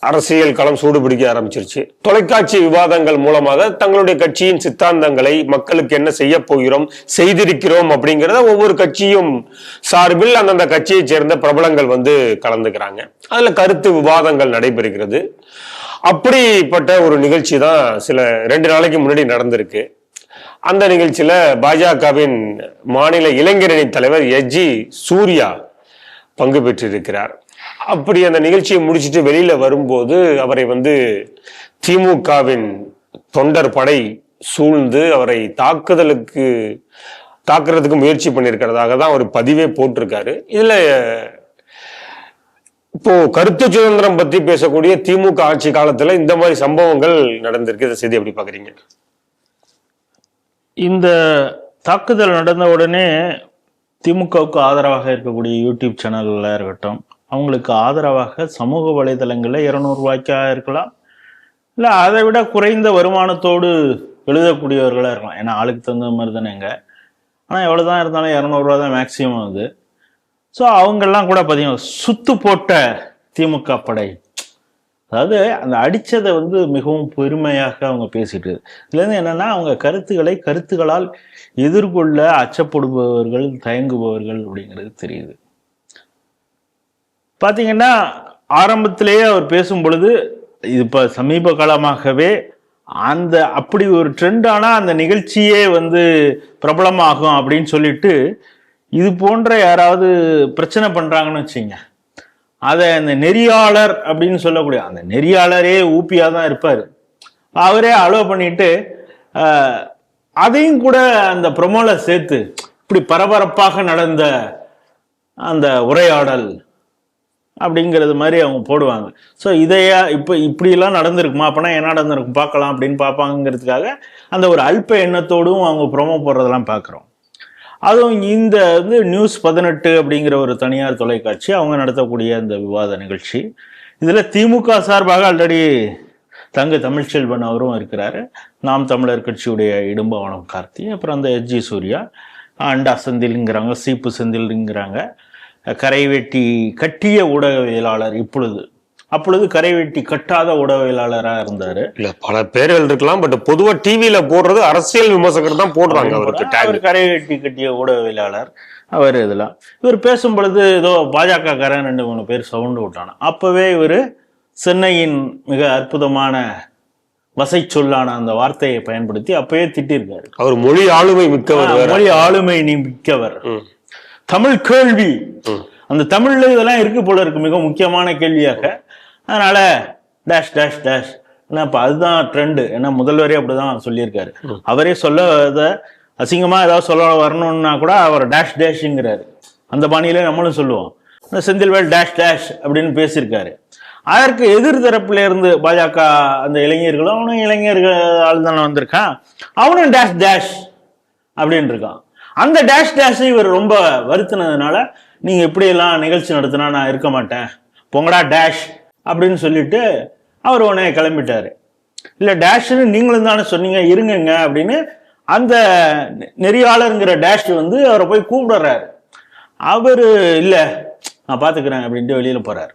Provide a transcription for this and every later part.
அரசியல் களம் சூடுபிடிக்க ஆரம்பிச்சிருச்சு. தொலைக்காட்சி விவாதங்கள் மூலமாக தங்களுடைய கட்சியின் சித்தாந்தங்களை மக்களுக்கு என்ன செய்ய போகிறோம், செய்திருக்கிறோம் அப்படிங்கிறத ஒவ்வொரு கட்சியும் சார்பில் அந்தந்த கட்சியை சேர்ந்த பிரபலங்கள் கலந்துக்கிறாங்க. அதுல கருத்து விவாதங்கள் நடைபெறுகிறது. அப்படிப்பட்ட ஒரு நிகழ்ச்சி தான் 2 நாளைக்கு முன்னாடி நடந்திருக்கு. அந்த நிகழ்ச்சியில பாஜகவின் மாநில இளைஞரணி தலைவர் எஜ்ஜி சூர்யா பங்கு பெற்றிருக்கிறார். அப்படி அந்த நிகழ்ச்சியை முடிச்சுட்டு வெளியில வரும்போது அவரை திமுகவின் தொண்டர் படை சூழ்ந்து அவரை தாக்குறதுக்கு முயற்சி பண்ணியிருக்கிறதாக தான் ஒரு பதிவே போட்டிருக்காரு. இதுல இப்போ கருத்து சுதந்திரம் பத்தி பேசக்கூடிய திமுக ஆட்சி காலத்துல இந்த மாதிரி சம்பவங்கள் நடந்திருக்கு. இதை செய்தி எப்படி பாக்குறீங்க? இந்த தாக்குதல் நடந்த உடனே திமுகவுக்கு ஆதரவாக இருக்கக்கூடிய யூடியூப் சேனல்ல இருக்கட்டும், அவங்களுக்கு ஆதரவாக சமூக வலைதளங்களில் 200 ரூபாய்க்காக இருக்கலாம், இல்லை அதை விட குறைந்த வருமானத்தோடு எழுதக்கூடியவர்களாக இருக்கலாம். ஏன்னா ஆளுக்கு தகுந்த மாதிரி தானேங்க. ஆனால் எவ்வளோ தான் இருந்தாலும் 200 ரூபா தான் மேக்சிமம் அது. ஸோ அவங்கெல்லாம் கூட பார்த்தீங்கன்னா சுத்து போட்ட திமுக படை, அதாவது அந்த அடித்ததை மிகவும் பெருமையாக அவங்க பேசிட்டு, இதுலேருந்து என்னென்னா அவங்க கருத்துக்களால் எதிர்கொள்ள அச்சப்படுபவர்கள், தயங்குபவர்கள் அப்படிங்கிறது தெரியுது. பார்த்தீங்கன்னா ஆரம்பத்திலேயே அவர் பேசும் பொழுது, இது இப்போ சமீப காலமாகவே அப்படி ஒரு ட்ரெண்டானா அந்த நிகழ்ச்சியே பிரபலமாகும் அப்படின்னு சொல்லிட்டு, இது போன்ற யாராவது பிரச்சனை பண்றாங்கன்னு வச்சுங்க, அதை அந்த நெறியாளர் அப்படின்னு சொல்லக்கூடிய அந்த நெறியாளரே ஊப்பியாக தான் இருப்பார். அவரே அலோவ் பண்ணிட்டு அதையும் கூட அந்த ப்ரொமோல சேர்த்து இப்படி பரபரப்பாக நடந்த அந்த உரையாடல் அப்படிங்கிறது மாதிரி அவங்க போடுவாங்க. ஸோ இதையா இப்படியெல்லாம் நடந்திருக்குமா, அப்போனா என்ன நடந்திருக்கும் பார்க்கலாம் அப்படின்னு பார்ப்பாங்கிறதுக்காக அந்த ஒரு அல்ப எண்ணத்தோடும் அவங்க ப்ரொமோ போடுறதெல்லாம் பார்க்குறோம். அதுவும் இந்த நியூஸ் 18 அப்படிங்கிற ஒரு தனியார் தொலைக்காட்சி அவங்க நடத்தக்கூடிய அந்த விவாத நிகழ்ச்சி, இதில் திமுக சார்பாக ஆல்ரெடி தமிழ்ச்செல்வன் அவரும் இருக்கிறாரு, நாம் தமிழர் கட்சியுடைய இடும்பவனம் கார்த்தி, அப்புறம் அந்த எஜ்ஜி சூர்யா, அண்டா செந்தில்ங்கிறாங்க, சீப்பு செந்தில்ங்கிறாங்க, கரைவெட்டி கட்டிய ஊடகவியலாளர், அப்பொழுது கரைவெட்டி கட்டாத ஊடகவியலாளராக இருந்தாரு. இல்ல பல பேர்கள் இருக்கலாம், பட் பொதுவா டிவியில போடுறது அரசியல் விமர்சகர் தான் போடுறாங்க. அவர் கரைவெட்டி கட்டிய ஊடகவியலாளர் அவர். இதெல்லாம் இவர் பேசும் பொழுது ஏதோ பாஜக காரன் 2-3 பேர் சவுண்டு விட்டான. அப்பவே இவர் சென்னையின் மிக அற்புதமான வசை சொல்லான அந்த வார்த்தையை பயன்படுத்தி அப்பவே திட்டிருக்காரு. அவர் மொழி ஆளுமை மிக்கவர், தமிழ் கேள்வி, அந்த தமிழ்ல இதெல்லாம் இருக்கு போல இருக்கு, மிக முக்கியமான கேள்வியாக. அதனால டேஷ் டேஷ் டேஷ் என்னப்பா அதுதான் ட்ரெண்டு. ஏன்னா முதல்வரே அப்படிதான் சொல்லியிருக்காரு. அவரே சொல்ல அசிங்கமா ஏதாவது சொல்ல வரணும்னா கூட அவர் டேஷ் டேஷ்ங்கிறாரு. அந்த பாணியிலே நம்மளும் சொல்லுவோம். செந்தில்வேல் டேஷ் டேஷ் அப்படின்னு பேசியிருக்காரு. அதற்கு எதிர் தரப்புல இருந்து பாஜக அந்த இளைஞர்களும், அவனும் இளைஞர்கள் ஆள் தானே வந்திருக்கான், அவனும் டேஷ் டேஷ் அப்படின்னு இருக்கான். அந்த டேஷ் டேஷை இவர் ரொம்ப வருத்தினதுனால, நீங்க இப்படியெல்லாம் நிகழ்ச்சி நடத்தினா நான் இருக்க மாட்டேன், பொங்கடா டேஷ் அப்படின்னு சொல்லிட்டு அவர் உடனே கிளம்பிட்டாரு. இல்லை டேஷ்னு நீங்களும் தானே சொன்னீங்க, இருங்க அப்படின்னு அந்த நெறியாளருங்கிற டேஷ் அவரை போய் கூப்பிடுறாரு. அவர் இல்லை நான் பார்த்துக்கிறேன் அப்படின்ட்டு வெளியில போறாரு.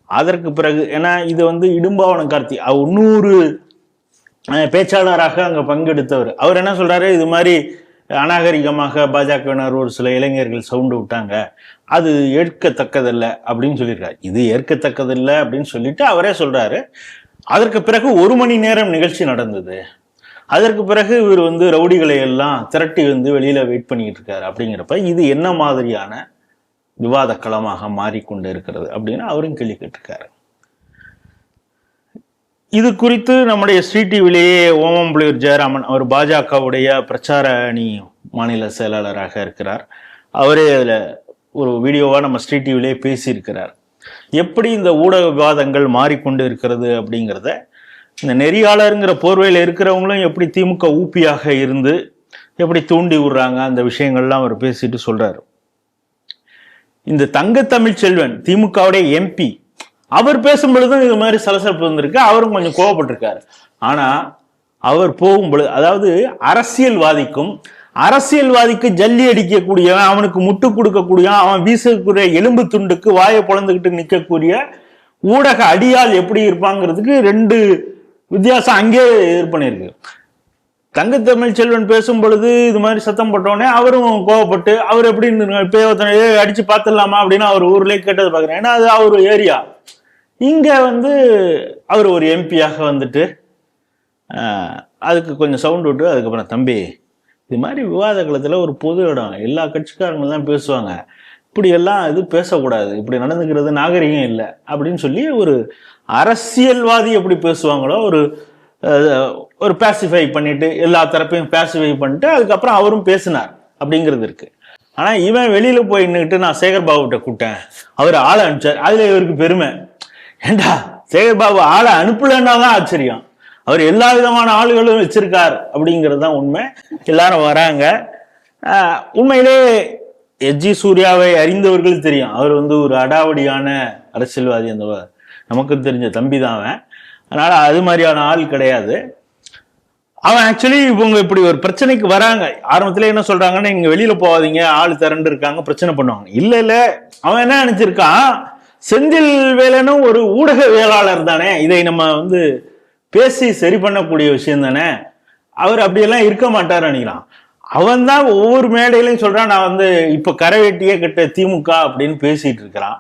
அதற்கு பிறகு ஏன்னா இது இடும்பாவனம் கார்த்தி 100 பேச்சாளராக அங்கே பங்கெடுத்தவர். அவர் என்ன சொல்றாரு, இது மாதிரி அநாகரிகமாக பாஜகவினர் ஒரு சில இளைஞர்கள் சவுண்டு விட்டாங்க, அது ஏற்கத்தக்கதில்லை அப்படின்னு சொல்லியிருக்காரு. இது ஏற்கத்தக்கதில்லை அப்படின்னு சொல்லிட்டு அவரே சொல்றாரு. அதற்கு பிறகு 1 மணி நேரம் நிகழ்ச்சி நடந்தது. அதற்கு பிறகு இவர் ரவுடிகளை எல்லாம் திரட்டி வெளியில வெயிட் பண்ணிட்டு இருக்காரு. அப்படிங்கிறப்ப இது என்ன மாதிரியான விவாத களமாக மாறிக்கொண்டு இருக்கிறது அப்படின்னு அவரும் கேள்வி கேட்டிருக்காரு. இது குறித்து நம்முடைய ஸ்ரீ டிவிலேயே ஓமம்புலியூர் ஜெயராமன், அவர் பாஜகவுடைய பிரச்சார அணி மாநில செயலாளராக இருக்கிறார், அவரே அதில் ஒரு வீடியோவாக நம்ம ஸ்ரீ டிவிலேயே பேசியிருக்கிறார். எப்படி இந்த ஊடக விவாதங்கள் மாறிக்கொண்டு இருக்கிறது அப்படிங்கிறத, இந்த நெறியாளருங்கிற போர்வையில் இருக்கிறவங்களும் எப்படி திமுக ஊப்பியாக இருந்து எப்படி தூண்டி விடுறாங்க, அந்த விஷயங்கள்லாம் அவர் பேசிட்டு சொல்றாரு. இந்த தமிழ்ச்செல்வன் திமுகவுடைய எம்பி, அவர் பேசும் பொழுதும் இது மாதிரி சலசலப்பு வந்திருக்கு. அவரும் கொஞ்சம் கோவப்பட்டிருக்காரு. ஆனா அவர் போகும்பொழுது, அதாவது அரசியல்வாதிக்கு ஜல்லி அடிக்கக்கூடியவன், அவனுக்கு முட்டு கொடுக்கக்கூடிய, அவன் வீசக்கூடிய எலும்பு துண்டுக்கு வாயை பொழந்துக்கிட்டு நிற்கக்கூடிய ஊடக அடியால் எப்படி இருப்பாங்கிறதுக்கு 2 வித்தியாசம் அங்கே இது பண்ணியிருக்கு. தங்கத்தமிழ் செல்வன் பேசும் பொழுது இது மாதிரி சத்தம் போட்டோடனே அவரும் கோவப்பட்டு அவர் எப்படின்னு இப்போ அடிச்சு பார்த்துடலாமா அப்படின்னு அவர் ஊர்லேயே கேட்டது பார்க்குறேன். ஏன்னா அது அவர் ஏரியா. இங்கே வந்து அவர் ஒரு எம்பியாக வந்துட்டு அதுக்கு கொஞ்சம் சவுண்ட் விட்டு அதுக்கப்புறம் தம்பி இது மாதிரி விவாத களத்தில் ஒரு பொது இடம், எல்லா கட்சிக்காரங்களும் தான் பேசுவாங்க, இப்படி எல்லாம் இது பேசக்கூடாது, இப்படி நடந்துக்கிறது நாகரிகம் இல்லை அப்படின்னு சொல்லி ஒரு அரசியல்வாதி எப்படி பேசுவாங்களோ ஒரு பேசிஃபை பண்ணிட்டு எல்லா தரப்பையும் பேசிஃபை பண்ணிட்டு அதுக்கப்புறம் அவரும் பேசினார் அப்படிங்கிறது இருக்கு. ஆனா இவன் வெளியில போய் நின்றுட்டு நான் சேகர் பாபுகிட்ட கூப்பிட்டேன், அவர் ஆளை அனுப்பிச்சார், அதுல இவருக்கு பெருமை. ஏண்டா சேகர் பாபு ஆளை அனுப்பலன்னா தான் ஆச்சரியம், அவர் எல்லா விதமான ஆளுகளும் வச்சிருக்கார் அப்படிங்கிறது தான் உண்மை. எல்லாரும் வராங்க. உண்மையிலே எஸ்ஜி சூர்யாவை அறிந்தவர்கள் தெரியும், அவர் வந்து ஒரு அடாவடியான அரசியல்வாதி, அந்த நமக்கு தெரிஞ்ச தம்பி தான் அவன். அதனால அது மாதிரியான ஆள் கிடையாது அவன். ஆக்சுவலி இவங்க இப்படி ஒரு பிரச்சனைக்கு வராங்க. ஆரம்பத்துல என்ன சொல்றாங்கன்னா, நீங்க வெளியில போகாதீங்க, ஆள் திரண்டு இருக்காங்க, பிரச்சனை பண்ணுவாங்க. இல்ல அவன் என்ன நினைச்சிருக்கான், செந்தில் வேலனும் ஒரு ஊடகவியலாளர் தானே, இதை நம்ம வந்து பேசி சரி பண்ணக்கூடிய விஷயம் தானே, அவர் அப்படியெல்லாம் இருக்க மாட்டார் நினைக்கிறான். அவன் தான் ஒவ்வொரு மேடையிலையும் சொல்றான், நான் வந்து இப்ப கரவேட்டியே கட்ட திமுக அப்படின்னு பேசிட்டு இருக்கிறான்.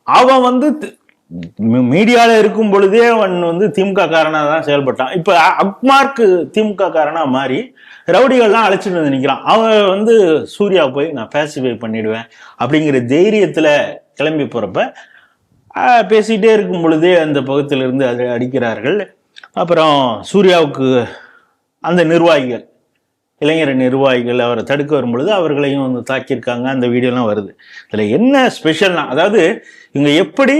அவன் வந்து மீடியால இருக்கும் பொழுதே அவன் வந்து திமுக காரனா தான் செயல்பட்டான். இப்ப அக்மார்க்கு திமுக காரனா மாறி ரவுடிகள்லாம் அழைச்சிட்டு வந்து நிற்கிறான். அவன் வந்து சூர்யா போய் நான் பேசிஃபை பண்ணிடுவேன் அப்படிங்கிற தைரியத்துல கிளம்பி போறப்ப பேசிட்டே இருக்கும் பொழுதே அந்த பக்கத்திலிருந்து அதை அடிக்கிறார்கள். அப்புறம் சூர்யாவுக்கு அந்த நிர்வாகிகள், இளைஞர் நிர்வாகிகள் அவரை தடுக்க வரும் பொழுது அவர்களையும் வந்து தாக்கியிருக்காங்க. அந்த வீடியோலாம் வருது. இதுல என்ன ஸ்பெஷல்னா, அதாவது இவங்க எப்படி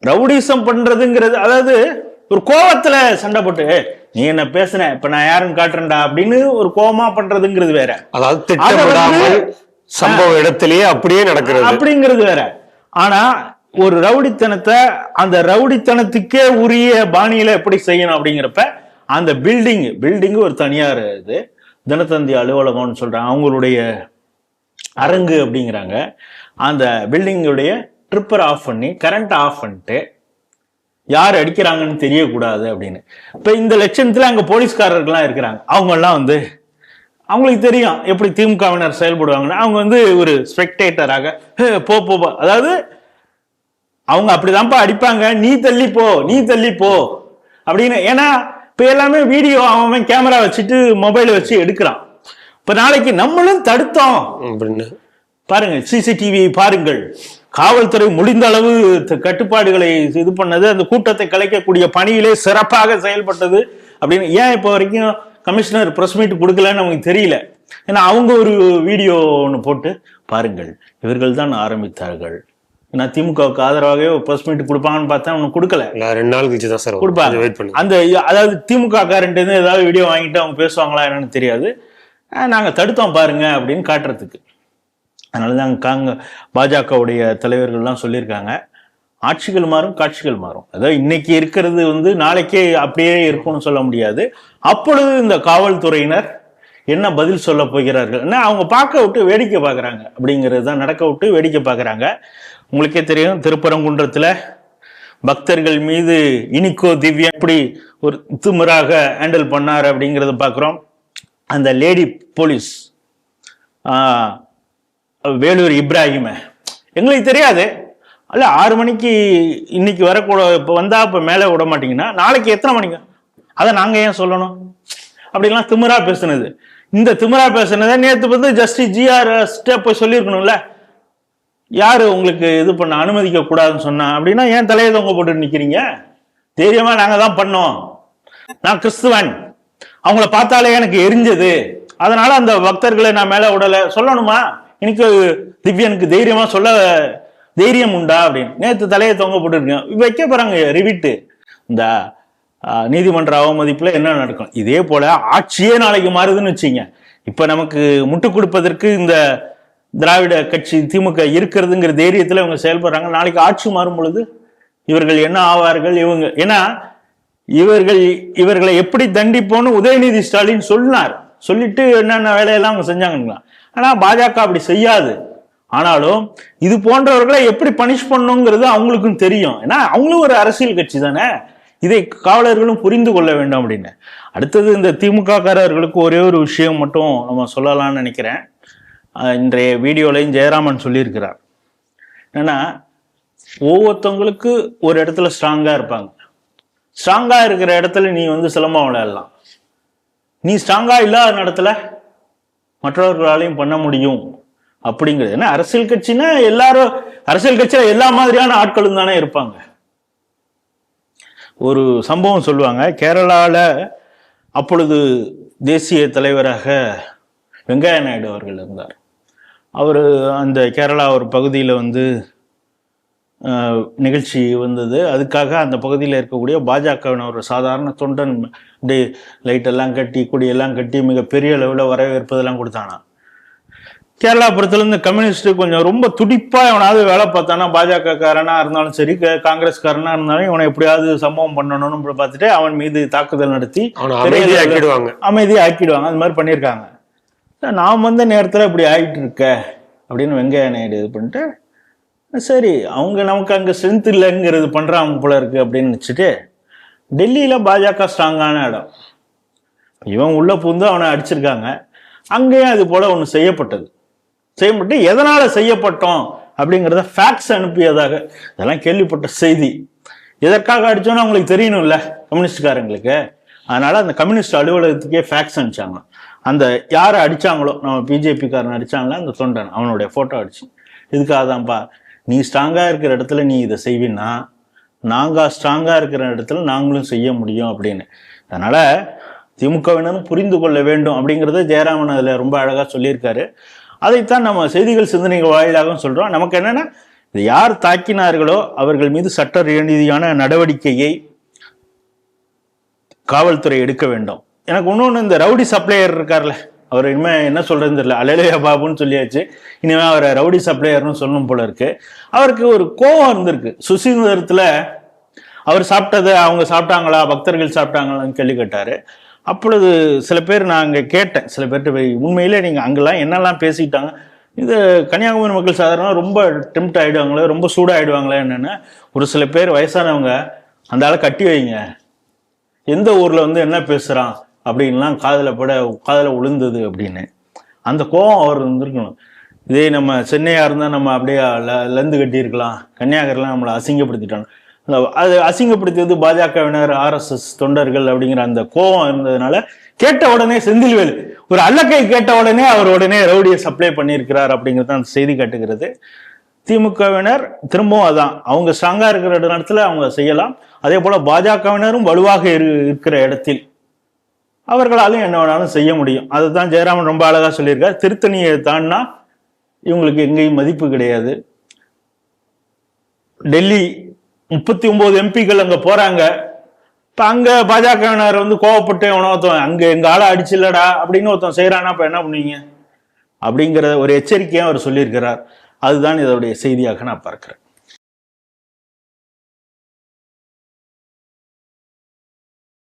ரவுடிசம் பண்றதுங்கிறது, அதாவது ஒரு கோவத்துல சண்டை போட்டு நீ என்ன பேசுன இப்ப நான் யாருன்னு காட்டுறேன்டா அப்படின்னு ஒரு கோவமா பண்றதுங்கிறது வேற. அதாவது திட்டமிடாமல் சம்பவ இடத்திலேயே அப்படியே நடக்கிறது அப்படிங்கிறது வேற. ஆனா ஒரு ரவுடித்தனத்தை அந்த ரவுடித்தனத்துக்கே உரிய பாணியில எப்படி செய்யணும் அப்படிங்கிறப்ப அந்த பில்டிங் ஒரு தனியார் இது தினத்தந்தி அலுவலகம்னு சொல்றாங்க, அவங்களுடைய அரங்கு அப்படிங்கிறாங்க. அந்த பில்டிங்குடைய ட்ரிப்பர் ஆஃப் பண்ணி கரண்ட் ஆஃப் பண்ணிட்டு யார் அடிக்கிறாங்கன்னு தெரியக்கூடாது அப்படின்னு. இப்ப இந்த லட்சணத்துல அங்க போலீஸ்காரர்கள்லாம் இருக்கிறாங்க. அவங்க எல்லாம் வந்து அவங்களுக்கு தெரியும் எப்படி திமுகவினர் செயல்படுவாங்கன்னா, அவங்க வந்து ஒரு ஸ்பெக்டேட்டராக போ அதாவது அவங்க அப்படிதான்ப்பா அடிப்பாங்க, நீ தள்ளி போ அப்படின்னு. ஏன்னா இப்ப எல்லாமே வீடியோ அவன் கேமரா வச்சுட்டு மொபைல் வச்சு எடுக்கிறான். இப்ப நாளைக்கு நம்மளும் தடுத்தோம் பாருங்க, சிசிடிவி பாருங்கள், காவல்துறை முடிந்த அளவு கட்டுப்பாடுகளை இது பண்ணது, அந்த கூட்டத்தை கலைக்கக்கூடிய பணியிலே சிறப்பாக செயல்பட்டது அப்படின்னு. ஏன் இப்போ வரைக்கும் கமிஷனர் பிரஸ் மீட் கொடுக்கலன்னு நமக்கு தெரியல. ஏன்னா அவங்க ஒரு வீடியோ ஒன்று போட்டு பாருங்கள் இவர்கள் தான் ஆரம்பித்தார்கள், ஏன்னா திமுகவுக்கு ஆதரவாகவே பிரஸ் மீட் கொடுப்பாங்கன்னு பார்த்தா ஒன்னும் கொடுக்கல. 2 நாள் கழிச்சு தான் சார் கொடுப்பாங்க. அந்த அதாவது திமுக காரன்ட்டு ஏதாவது வீடியோ வாங்கிட்டு அவங்க பேசுவாங்களா என்னன்னு தெரியாது, நாங்க தடுத்தோம் பாருங்க அப்படின்னு காட்டுறதுக்கு. அதனாலதான் பாஜகவுடைய தலைவர்கள்லாம் சொல்லியிருக்காங்க, ஆட்சிகள் மாறும் காட்சிகள் மாறும். அதாவது இன்னைக்கு இருக்கிறது வந்து நாளைக்கே அப்படியே இருக்கும்னு சொல்ல முடியாது. அப்பொழுது இந்த காவல்துறையினர் என்ன பதில் சொல்ல போகிறார்கள், அவங்க பார்க்க விட்டு வேடிக்கை பார்க்குறாங்க அப்படிங்கிறது தான், நடக்க விட்டு வேடிக்கை பார்க்குறாங்க. உங்களுக்கே தெரியும், திருப்பரங்குன்றத்துல பக்தர்கள் மீது இனிக்கோ திவ்யா எப்படி ஒரு திமிராக ஹேண்டில் பண்ணார் அப்படிங்கிறத பார்க்குறோம். அந்த லேடி போலீஸ் வேலூர் இப்ராஹிம எங்களுக்கு தெரியாது, அல்ல 6 மணிக்கு இன்னைக்கு வரக்கூட இப்போ வந்தா இப்போ மேலே விட மாட்டீங்கன்னா நாளைக்கு எத்தனை மணிக்கு அதை நாங்கள் ஏன் சொல்லணும் அப்படின்லாம் திமிரா பேசுனது. இந்த திமிரா பேசுனதை நேற்று வந்து ஜஸ்டிஸ் ஜிஆர் போய் சொல்லியிருக்கணும்ல, யாரு உங்களுக்கு இது பண்ண அனுமதிக்க கூடாதுன்னு சொன்னா அப்படின்னா ஏன் தலையை தொங்க போட்டு நிக்கிறீங்க? தைரியமா நாங்க தான் பண்ணோம், நான் கிறிஸ்துவன், அவங்கள பார்த்தாலே எனக்கு எரிஞ்சது, அதனால அந்த பக்தர்களை நான் மேல விடல சொல்லணுமா? எனக்கு திவ்யனுக்கு தைரியமா சொல்ல தைரியம் உண்டா அப்படின்னு நேற்று தலையை தொங்க போட்டுருக்கேன். வைக்க போறாங்க ரிவிட்டு. இந்த நீதிமன்ற அவமதிப்புல என்ன நடக்கும்? இதே போல ஆட்சியே நாளைக்கு மாறுதுன்னு வச்சுங்க. இப்ப நமக்கு முட்டு கொடுப்பதற்கு இந்த திராவிட கட்சி திமுக இருக்கிறதுங்கிற தைரியத்துல இவங்க செயல்படுறாங்க. நாளைக்கு ஆட்சி மாறும் பொழுது இவர்கள் என்ன ஆவார்கள்? இவங்க ஏன்னா இவர்களை எப்படி தண்டிப்போன்னு உதயநிதி ஸ்டாலின் சொன்னார். சொல்லிட்டு என்னென்ன வேலையெல்லாம் அவங்க செஞ்சாங்கன்னா, ஆனா பாஜக அப்படி செய்யாது. ஆனாலும் இது போன்றவர்களை எப்படி பனிஷ் பண்ணுங்கிறது அவங்களுக்கும் தெரியும். ஏன்னா அவங்களும் ஒரு அரசியல் கட்சி தானே, இதை காவலர்களும் புரிந்து கொள்ள வேண்டும் அப்படின்னு. அடுத்தது இந்த திமுக காரர்களுக்கு ஒரே ஒரு விஷயம் மட்டும் நம்ம சொல்லலாம்னு நினைக்கிறேன். இன்றைய வீடியோலையும் ஜெயராமன் சொல்லியிருக்கிறார். என்னன்னா, ஒவ்வொருத்தவங்களுக்கு ஒரு இடத்துல ஸ்ட்ராங்கா இருப்பாங்க. ஸ்ட்ராங்கா இருக்கிற இடத்துல நீ சிலம்பம் விளையாடலாம். நீ ஸ்ட்ராங்கா இல்லாத இடத்துல மற்றவர்களாலையும் பண்ண முடியும் அப்படிங்கிறது. ஏன்னா அரசியல் கட்சின்னா எல்லாரும், அரசியல் கட்சியில எல்லா மாதிரியான ஆட்களும் தானே இருப்பாங்க. ஒரு சம்பவம் சொல்லுவாங்க. கேரளால அப்பொழுது தேசிய தலைவராக வெங்கையா நாயுடு அவர்கள் இருந்தார். அவர் அந்த கேரளா ஒரு பகுதியில் நிகழ்ச்சி வந்தது. அதுக்காக அந்த பகுதியில் இருக்கக்கூடிய பாஜகவினர் ஒரு சாதாரண தொண்டன் அப்படியே லைட்டெல்லாம் கட்டி கொடியெல்லாம் கட்டி மிகப்பெரிய அளவில் வரவேற்பதெல்லாம் கொடுத்தானா. கேரளா புறத்துல இந்த கம்யூனிஸ்ட் கொஞ்சம் ரொம்ப துடிப்பா எவனாவது வேலை பார்த்தானா, பாஜக காரனா இருந்தாலும் சரி, காங்கிரஸ்காரனா இருந்தாலும் இவனை எப்படியாவது சம்பவம் பண்ணணும்னு பார்த்துட்டு அவன் மீது தாக்குதல் நடத்தி அமைதியை ஆக்கிடுவாங்க. அது மாதிரி பண்ணியிருக்காங்க. நாம் நேரத்தில் இப்படி ஆகிட்டு இருக்க அப்படின்னு வெங்கையா நாயுடு இது பண்ணிட்டு, சரி அவங்க நமக்கு அங்கே ஸ்ட்ரென்த் இல்லைங்கிறது பண்றாங்க போல இருக்கு அப்படின்னு நினச்சிட்டு, டெல்லியில பாஜக ஸ்ட்ராங்கான இடம், இவன் உள்ள பூந்து அவனை அடிச்சிருக்காங்க. அங்கேயும் அது போல ஒன்று செய்யப்பட்டது. எதனால செய்யப்பட்டோம் அப்படிங்கிறத ஃபேக்ட்ஸ் அனுப்பியதாக இதெல்லாம் கேள்விப்பட்ட செய்தி. எதற்காக அடிச்சோன்னு அவங்களுக்கு தெரியணும்ல கம்யூனிஸ்ட்காரங்களுக்கு. அதனால அந்த கம்யூனிஸ்ட் அலுவலகத்துக்கே ஃபேக்ட்ஸ் அனுப்பிச்சாங்க. அந்த யாரை அடிச்சாங்களோ, நம்ம பிஜேபி காரன் அடிச்சாங்களா அந்த தொண்டன், அவனுடைய போட்டோ அடிச்சு, இதுக்காக தான்ப்பா நீ ஸ்ட்ராங்கா இருக்கிற இடத்துல நீ இதை செய்வின்னா நாங்க ஸ்ட்ராங்கா இருக்கிற இடத்துல நாங்களும் செய்ய முடியும் அப்படின்னு. அதனால திமுகவினரும் புரிந்து கொள்ள வேண்டும் அப்படிங்கிறத ஜெயராமன் அதுல ரொம்ப அழகா சொல்லியிருக்காரு. அதைத்தான் நம்ம செய்திகள் சிந்தனைகள் வாயிலாகவும் சொல்றோம். நமக்கு என்னன்னா, இது யார் தாக்கினார்களோ அவர்கள் மீது சட்ட ரீதியான நடவடிக்கையை காவல்துறை எடுக்க வேண்டும். எனக்கு இன்னொன்று, இந்த ரவுடி சப்ளையர் இருக்கார்ல, அவர் இனிமே என்ன சொல்றதுன்னு தெரியல, அலையா பாபுன்னு சொல்லியாச்சு, இனிமே அவரை ரவுடி சப்ளையர்னு சொல்லணும் போல இருக்கு. அவருக்கு ஒரு கோபம் இருந்திருக்கு. சுசீந்திரத்துல அவர் சாப்பிட்டதை அவங்க சாப்பிட்டாங்களா, பக்தர்கள் சாப்பிட்டாங்களான்னு கேள்வி கேட்டாரு. அப்பொழுது சில பேர் நான் அங்கே கேட்டேன், சில பேர்கிட்ட போய், உண்மையிலே நீங்கள் அங்கெல்லாம் என்னெல்லாம் பேசிக்கிட்டாங்க, இது கன்னியாகுமரி மக்கள் சாதாரணமாக ரொம்ப டெம்ட் ஆகிடுவாங்களே, ரொம்ப சூடாகிடுவாங்களே என்னென்னு. ஒரு சில பேர் வயசானவங்க, அந்த ஆளை கட்டி வைங்க, எந்த ஊரில் என்ன பேசுகிறான் அப்படின்லாம் காதில் விழுந்தது அப்படின்னு. அந்த கோபம் அவர் இருந்திருக்கணும். இதே நம்ம சென்னையாக இருந்தால் நம்ம அப்படியே லந்து கட்டியிருக்கலாம், கன்னியாகுமரிலாம் நம்மளை அசிங்கப்படுத்திட்டாங்க. அது அசிங்கப்படுத்தியது பாஜகவினர், RSS தொண்டர்கள் அப்படிங்கிற அந்த கோபம் இருந்ததுனால கேட்ட உடனே செந்தில்வேல் ஒரு அல்லக்கை கேட்ட உடனே அவர் உடனே ரவுடியை சப்ளை பண்ணியிருக்கிறார் அப்படிங்கிறது அந்த செய்தி காட்டுகிறது. திமுகவினர் திரும்பவும் அதான், அவங்க ஸ்ட்ராங்கா இருக்கிற இடத்துல அவங்க செய்யலாம். அதே போல பாஜகவினரும் வலுவாக இருக்கிற இடத்தில் அவர்களாலும் என்ன வேணாலும் செய்ய முடியும். அதுதான் ஜெயராமன் ரொம்ப அழகா சொல்லியிருக்காரு. திருத்தணியை தாண்டினா இவங்களுக்கு எங்கேயும் மதிப்பு கிடையாது. டெல்லி 39 எம்பிக்கள் அங்க போறாங்க. இப்ப அங்க பாஜகவினர் கோவப்பட்டு ஒருத்தன் அங்க எங்க ஆளை அடிச்சில்லடா அப்படின்னு ஒருத்தன் செய்யறானா, இப்ப என்ன பண்ணுவீங்க அப்படிங்கிற ஒரு எச்சரிக்கையா அவர் சொல்லியிருக்கிறார். அதுதான் இதோடைய செய்தியாக நான் பார்க்கிறேன்.